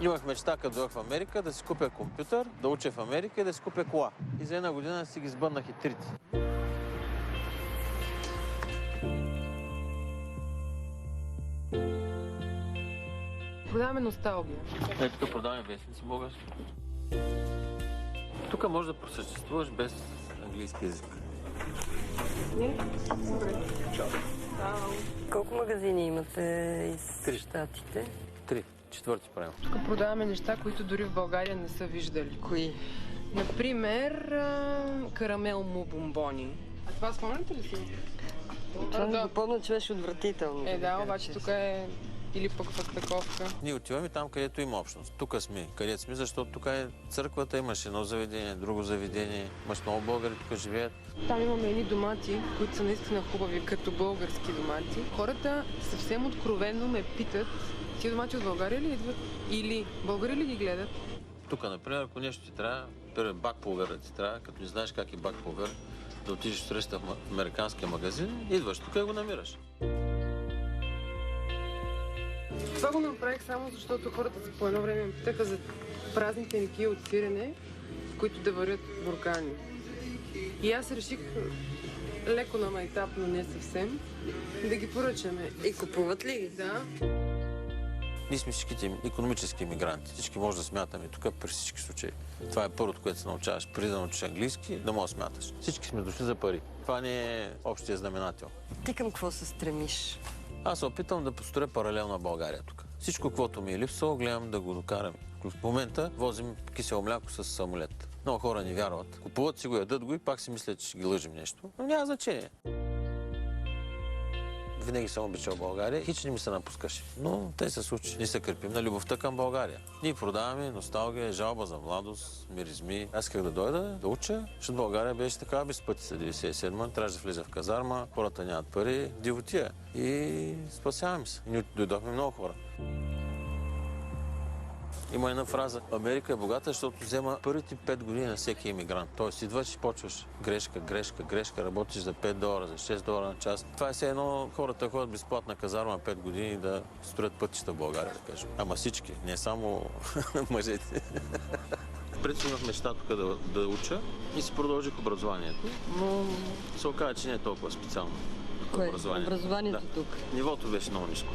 Имах мечта, като дойдох в Америка, да си купя компютър, да уча в Америка и да си купя кола. И за една година си ги сбъднах и трите. Продаваме носталгия. Тук продаваме вестници български. Тук можеш да просъществуваш без английски език. Колко магазини имате из Щатите? 3. Четвърти правим. Тук продаваме неща, които дори в България не са виждали. Кои? Например, карамел му бомбони. А това спомняте ли си? Това не го помня, че беше отвратително. Да, обаче тук е или пък в Петаковка. Ние отиваме там, където има общност. Тук сме, където сме, защото тук е църквата, имаш едно заведение, друго заведение, имаш много българи тук живеят. Там имаме едни домати, които са наистина хубави, като български домати. Хората съвсем откровенно ме питат, тия домати от България ли идват? Или българи ли ги гледат? Тук, например, ако нещо ти трябва, бак пулвер да ти трябва, като не знаеш как е бак пулвер, да отидеш в среща в американския магазин, идваш тук и го намираш. Това го направих само защото хората по едно време ме питаха за празни теники от сирене, в които да варят буркани. И аз реших леко на майтап, но не съвсем, да ги поръчаме. И купуват ли? Да. Ние сме всичките икономически иммигранти. Всички може да смятаме тук при всички случаи. Това е първото, което се научаваш. Преди да научиш английски, да можеш да смяташ. Всички сме дошли за пари. Това не е общия знаменател. Ти към какво се стремиш? Аз се опитам да построя паралелна България тук. Всичко, което ми е липсало, гледам да го докарам. В момента возим кисело мляко с самолет. Много хора не вярват. Купуват си го, ядат го и пак си мислят, че ще ги лъжим нещо. Но няма значение. Винаги съм обичал България. Хич не ми се напускаше. Но те се случи. Ние се кърпим на любовта към България. Ние продаваме носталгия, жалба за младост, миризми. Аз исках да дойда, да уча, защото България беше такава безпътица 97-ма. Трябваше да влиза в казарма, хората нямат пари, дивотия. И спасяваме се. Ние дойдохме много хора. Има една фраза. Америка е богата, защото взема първите 5 години на всеки иммигрант. Тоест идваш и почваш грешка, грешка, грешка, работиш за $5, за $6 на час. Това е все едно хората ходят безплатна казарма 5 години да строят пътища в България, да кажем. Ама всички, не само мъжете. Преди имах мечта тук да уча и си продължих образованието, но се оказа, че не е толкова специално. Кое? Образованието тук? Нивото беше много ниско.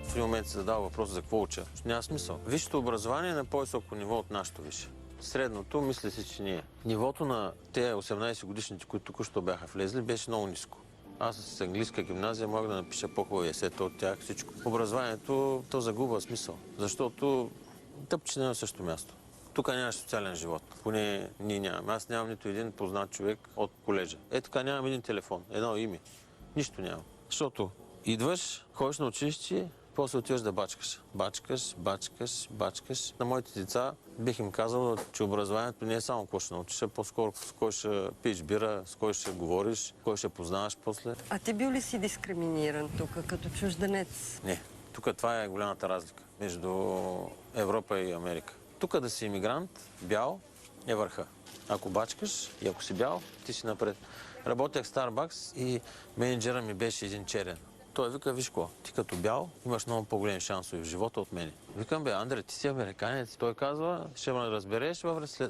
В един момент се задава въпрос за какво уча. Няма смисъл. Висшето образование е на по-високо ниво от нашето висше. Средното, мисля си, че не е. Нивото на тези 18-годишните, които току-що бяха влезли, беше много ниско. Аз с английска гимназия мога да напиша по-хубави есета от тях, всичко. Образованието, то загубва смисъл, защото тъпче не е на същото място. Тук нямаш социален живот. Поне ние нямаме. Аз нямам нито един познат човек от колежа. Така нямам един телефон, едно име. Нищо нямам. Защото идваш, ходиш на училище, после отиваш да бачкаш. Бачкаш, бачкаш, бачкаш. На моите деца бих им казал, че образованието не е само какво ще научиш, а по-скоро с кой ще пиеш бира, с кой ще говориш, кой ще познаваш после. А ти бил ли си дискриминиран тук като чужденец? Не. Тук това е голямата разлика между Европа и Америка. Тук да си имигрант, бял, е върха. Ако бачкаш и ако си бял, ти си напред. Работех в Starbucks и менеджера ми беше един черен. Той вика, виж какво, ти като бял имаш много по-големи шансове в живота от мене. Викам, бе, Андре, ти си американец. Той казва, ще ме разбереш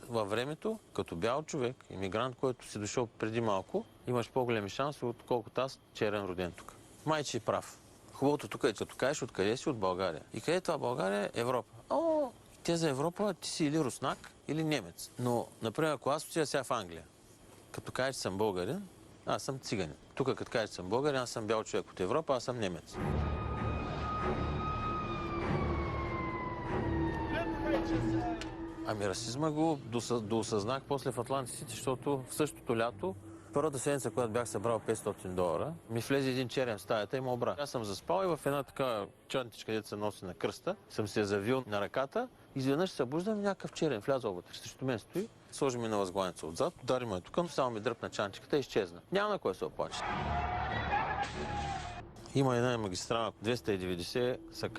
във времето, като бял човек, имигрант, който си дошъл преди малко, имаш по-големи шансове, отколкото аз, черен роден тук. Майче е прав. Хубавото тук е, като кажеш откъде си, от България. И къде е това България? Европа. Те за Европа ти си или руснак, или немец. Но, например, ако аз отида сега в Англия, като кажеш, че съм българин, аз съм циганин. Тук, като кажеш, че съм българин, аз съм бял човек от Европа, аз съм немец. Ами расизма го доосъзнах после в Атлантиците, защото в същото лято, първата седмица, когато бях събрал $500, ми влезе един черен в стаята и ме обра. Аз съм заспал и в една така чантичка, където се носи на кръста, съм се завил на ръката. Изведнъж се събуждам, някакъв черен влязъл вътре. Срещу мен стои, сложи ми на възглавница отзад, удари ме тук, само ми дръпна чантичката и изчезна. Няма на кой се оплаче. Има една магистрала, 290 се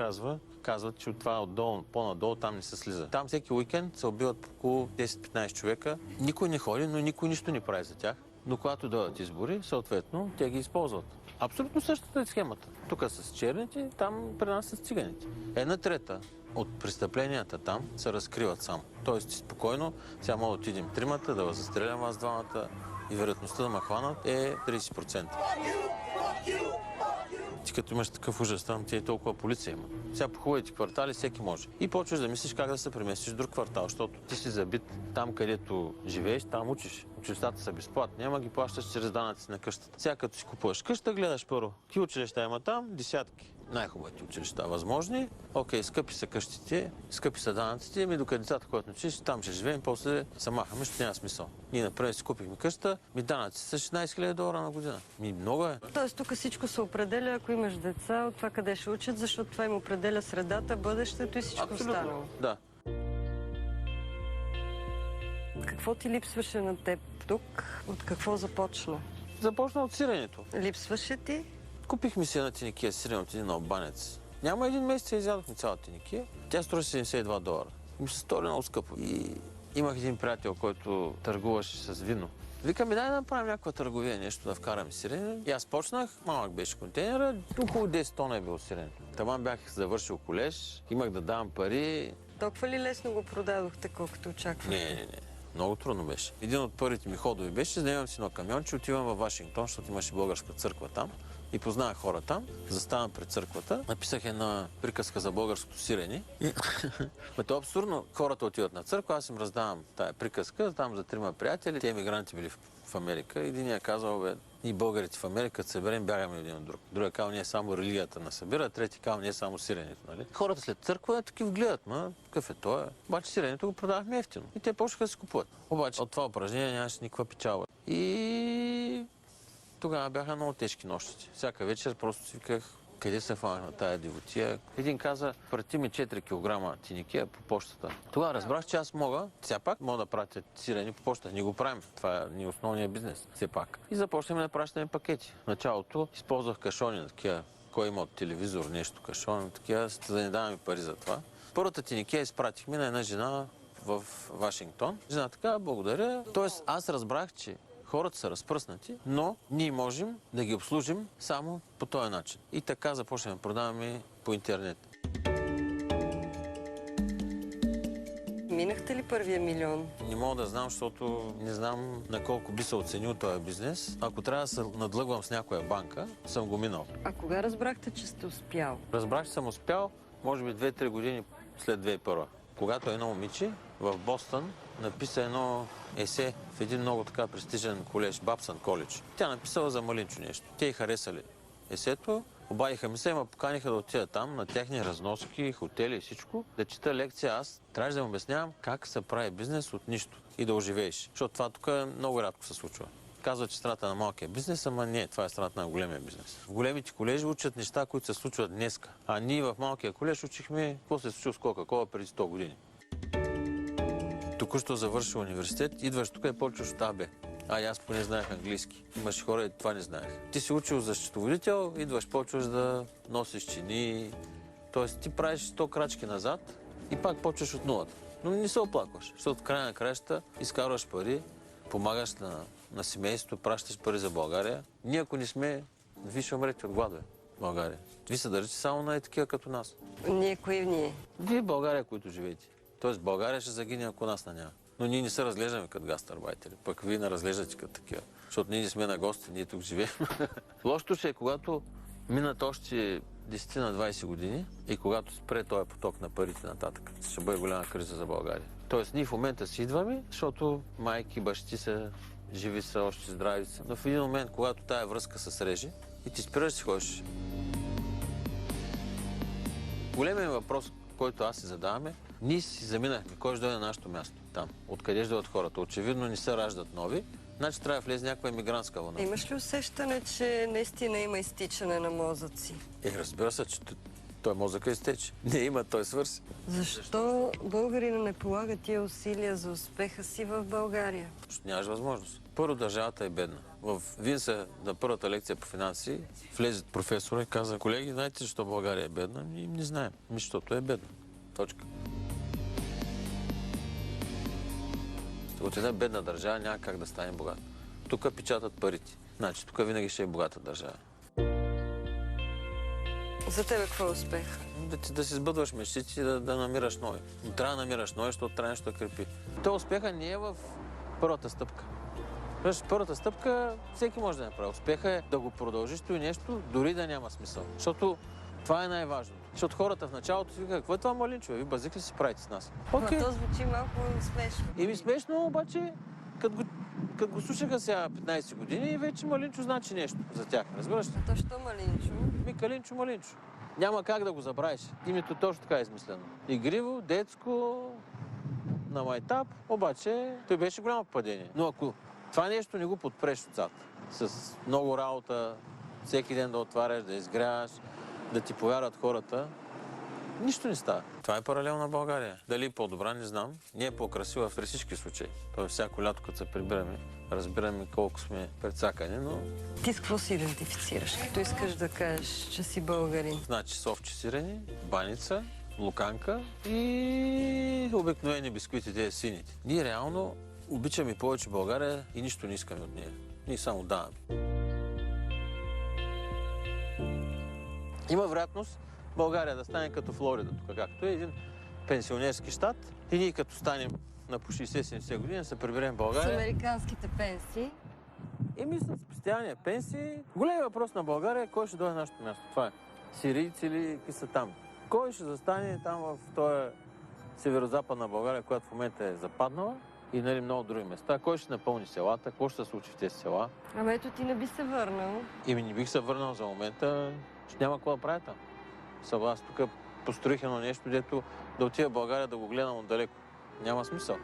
казват, че от това отдолу, по-надолу там не се слиза. Там всеки уикенд се убиват около 10-15 човека. Никой не ходи, но никой нищо не прави за тях. Но когато дойдат избори, съответно, те ги използват. Абсолютно същата е схемата. Тук с черните, там при нас с циганите. Една трета от престъпленията там се разкриват само. Тоест спокойно, сега мога да отидем тримата, да застрелям аз двамата и вероятността да ме хванат е 30%. Ти като имаш такъв ужас, там ти е толкова полиция има. Сега по хубавите квартали всеки може. И почваш да мислиш как да се преместиш в друг квартал, защото ти си забит там, където живееш, там учиш. Училищата са безплатни, ама ги плащаш чрез данъци на къщата. Сега като си купуваш къща, гледаш първо. Какви училища има там? Десятки. Най-хубавите училища възможни. Окей, скъпи са къщите, скъпи са данъците, ами докато децата, които учиш, там ще живеем, после се махаме, защото няма смисъл. Ние напред си купихме къща, данъци са 16 000 долара на година. Много е. Тоест тук всичко се определя, ако имаш деца, от това къде ще учат, защото това им определя средата, бъдещето и всичко останало. Да. Какво ти липсваше на теб тук? От какво започна? Започна от сиренето. Липсваше ти? Купихме си една тиникия сирене от един албанец. Няма един месец и изядохме цялата тиникия. Тя струва 72 долара. Ми се стори много скъпо. И имах един приятел, който търгуваше с вино. Викаме, дай да направим някаква търговия, нещо да вкараме сирене. И аз почнах, малък беше контейнера, около 10 тона е било сирене. Таман бях завършил колеж, имах да давам пари. Толкова ли лесно го продадохте, колкото очаквах? Не. Много трудно беше. Един от първите ми ходове беше, заемам си едно камионче, отивам във Вашингтон, защото имаше българска църква там. И познавах хора там, заставам пред църквата, написах една приказка за българското сирене. То е абсурдно, хората отиват на църква, аз им раздавам тая приказка, там за трима приятели, те емигранти били в Америка. Единият казал, бе, ние българите в Америка, като съберем, бягаме един от друг. Другия казал, не е само религията на събира, трети казал, не е само сиренето, нали? Хората след църква такива гледат, какъв е той? Обаче сиренето го продавахме ефтино. И те почнаха да се купуват. Обаче от това упражнение нямаше никаква печалба. И тогава бяха много тежки нощите. Всяка вечер просто си виках, къде се фанах на тая дивотия. Един каза, прати ми 4 кг тиникия по почтата. Тогава разбрах, че аз мога, все пак, мога да пратя сирене по почтата. Ние го правим. Това е ни основният бизнес, все пак. И започнахме да пращаме пакети. В началото използвах кашони, такива, кой има от телевизор, нещо кашони, такива, за да не даваме пари за това. Първата тиникия изпратихме на една жена в Вашингтон. Жена така, благодаря. Тоест аз разбрах, че хората са разпръснати, но ние можем да ги обслужим само по този начин. И така започнем да продаваме по интернет. Минахте ли първия милион? Не мога да знам, защото не знам на колко би се оценил този бизнес. Ако трябва да се надлъгвам с някоя банка, съм го минал. А кога разбрахте, че сте успял? Разбрах, че съм успял, може би 2-3 години след 2001. Когато едно момиче в Бостън написа едно есе в един много така престижен колеж, Бабсън коледж. Тя написала за малинчо нещо. Те й харесали есето, обадиха ми се и ме поканиха да отида там, на техни разноски, хотели и всичко, да чета лекция. Аз трябваше да им обяснявам как се прави бизнес от нищо и да оживееш. Защото това тук много рядко се случва. Казва, че страната на малкия бизнес, ама не, това е страната на големия бизнес. В големите колежи учат неща, които се случват днеска. А ние в малкия колеж учихме какво се е случило с Кока-Кола преди 100 години. Току-що завършил университет, идваш тук и почваш от АБ. А аз поне знаех английски. Имаше хора и това не знаех. Ти си учил за счетоводител, идваш, почваш да носиш чини. Тоест ти правиш 100 крачки назад и пак почваш от нулата. Но не се оплакваш, защото в края на краищата изкарваш пари, помагаш на семейството, пращаш пари за България. Ние ако не сме, вие ще умрете от гладове в България. Вие се държите само на такива като нас. Ние кои ние? Вие в България, които живеете. Тоест България ще загине, ако нас няма. Но ние не се разглеждаме като гастарбайтери. Пък вие не разглеждате като такива. Защото ние не сме на гости, ние тук живеем. Лошото ще е, когато минат още 10 на 20 години и когато спре този поток на парите нататък. Ще бъде голяма криза за България. Тоест ние в момента си идваме, защото майки, бащи са живи, са още здрави са. Но в един момент, когато тая връзка се срежи и ти спираш си ходиш. Големият въпрос, който аз си задаваме, ние си заминахме. Кой ще дойде на нашето място там? Откъде ще дойдат хората? Очевидно не се раждат нови. Значи трябва да влезе някаква емигрантска вълна. Имаш ли усещане, че наистина има изтичане на мозъци? Разбира се, че той мозъка изтече. Не има, той свърси. Защо българина не полага тия усилия за успеха си в България? Защото нямаш възможност. Първо, държавата е бедна. В Винса на първата лекция по финанси влезе професора и каза, колеги, знаете защо България е бедна? И не знаем. Защото е бедна. Точка. От една бедна държава няма как да стане богат. Тук печатат парите. Значи тук винаги ще е богата държава. За тебе какво е успех? Да си сбъдваш мечтите и да намираш нови. Но трябва да намираш нови, защото трябва нещо да крепи. То успеха не е в първата стъпка. Първата стъпка всеки може да направи. Успеха е да го продължиш и нещо, дори да няма смисъл. Защото това е най-важното. Защото хората в началото си викаха, какво е това малинчо? Вие базик ли си правите с нас? Okay. То звучи малко смешно. Ми смешно, обаче, като го слушаха сега 15 години, вече малинчо значи нещо за тях. Разбираш ли? А то що малинчо? Калинчо, малинчо. Няма как да го забравиш. Името точно така е измислено. Игриво, детско, на майтап, обаче той беше голямо падение. Но ако това нещо не го подпреш отзад, с много работа, всеки ден да отваряш, да изгряваш, да ти повярват хората, нищо не става. Това е паралелна България. Дали по-добра, не знам. Не е по-красива в всички случаи. Тоест всяко лято, като се прибираме, разбираме колко сме прецакани, но... Ти с какво се идентифицираш? Като искаш да кажеш, че си българин? Значи совче сирене, баница, луканка и обикновени бисквити, тези сините. Ние реално обичаме повече България и нищо не искаме от нея. Ние само даваме. Има вероятност България да стане като Флорида, тук, както е един пенсионерски щат. И ние като станем на по 60-70 години, се приберем в България. С американските пенсии? С постоянния пенсии. Големият въпрос на България е кой ще дойде на нашето място. Това е. Сирийци или какви са там? Кой ще застане там в този северо-западна България, която в момента е западнала и много други места? Кой ще напълни селата? Какво ще се случи в тези села? Ама ето ти не би се върнал. Не бих се върнал за момента. Ще няма какво да правя там. Аз тук построих едно нещо, дето да отида в България да го гледам отдалеко. Няма смисъл.